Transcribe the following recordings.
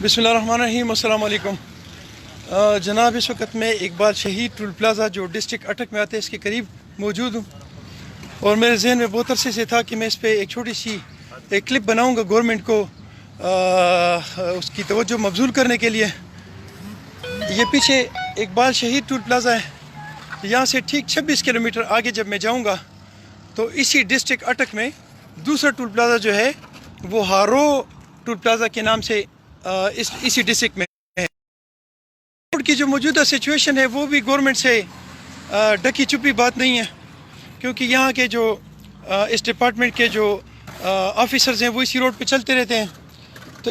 बिस्मिल्लाहिर्रहमानिर्रहीम, अस्सलाम वालेकुम। जनाब, इस वक्त मैं इकबाल शहीद टोल प्लाज़ा जो डिस्ट्रिक्ट अटक में आते हैं इसके करीब मौजूद हूँ और मेरे जहन में बहुत अरसे से था कि मैं इस पर एक छोटी सी एक क्लिप बनाऊँगा गवर्नमेंट को उसकी तवज्जो मबजूल करने के लिए। ये पीछे इकबाल शहीद टोल प्लाज़ा है, यहाँ से ठीक 26 किलोमीटर आगे जब मैं जाऊँगा तो इसी डिस्ट्रिक्ट अटक में दूसरा टोल प्लाज़ा जो है वो हारो टोल प्लाज़ा के नाम से इसी डिस्ट्रिक्ट में है। रोड की जो मौजूदा सिचुएशन है वो भी गवर्नमेंट से ढकी छुपी बात नहीं है, क्योंकि यहाँ के जो इस डिपार्टमेंट के जो ऑफिसर्स हैं वो इसी रोड पे चलते रहते हैं। तो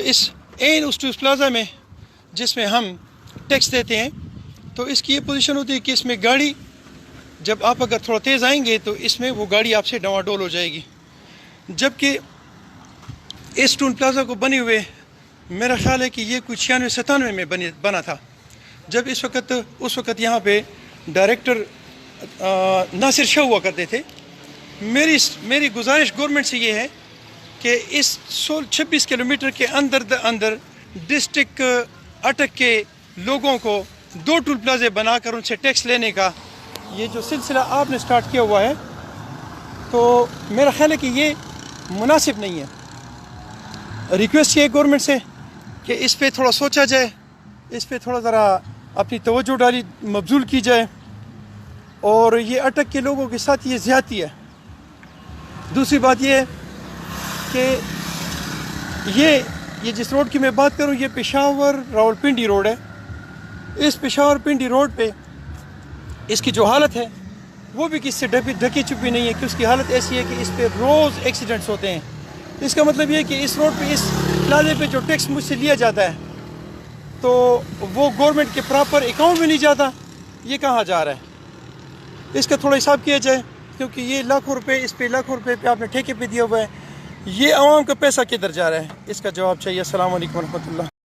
उस टोल प्लाज़ा में जिसमें हम टैक्स देते हैं तो इसकी ये पोजीशन होती है कि इसमें गाड़ी जब आप अगर थोड़ा तेज़ आएंगे तो इसमें वो गाड़ी आपसे डवाडोल हो जाएगी। जबकि इस टोल प्लाज़ा को बने हुए मेरा ख्याल है कि ये कुछ 96-97 में बना था, जब उस वक़्त यहाँ पे डायरेक्टर नासिर शाह हुआ करते थे। मेरी गुजारिश गवर्नमेंट से ये है कि इस 26 किलोमीटर के अंदर डिस्ट्रिक्ट अटक के लोगों को 2 टोल प्लाज़े बनाकर उनसे टैक्स लेने का ये जो सिलसिला आपने स्टार्ट किया हुआ है, तो मेरा ख्याल है कि ये मुनासिब नहीं है। रिक्वेस्ट ये है गवर्नमेंट से कि इस पे थोड़ा सोचा जाए, इस पे थोड़ा ज़रा अपनी तवज्जो मबजूल की जाए, और ये अटक के लोगों के साथ ये ज़्यादती है। दूसरी बात ये है कि ये जिस रोड की मैं बात करूँ ये पेशावर रावलपिंडी रोड है। इस पेशावर पिंडी रोड पे इसकी जो हालत है वो भी किससे ढकी छुपी नहीं है कि उसकी हालत ऐसी है कि इस पे रोज़ एक्सीडेंट्स होते हैं। इसका मतलब ये है कि इस रोड पे इस प्लाज़े पे जो टैक्स मुझसे लिया जाता है तो वो गवर्नमेंट के प्रॉपर अकाउंट में नहीं जाता, ये कहाँ जा रहा है। इसका थोड़ा हिसाब किया जाए, क्योंकि ये लाखों रुपए पे आपने ठेके पे दिया हुआ है, ये आवाम का पैसा किधर जा रहा है, इसका जवाब चाहिए। अस्सलाम वालेकुम रहमतुल्लाह।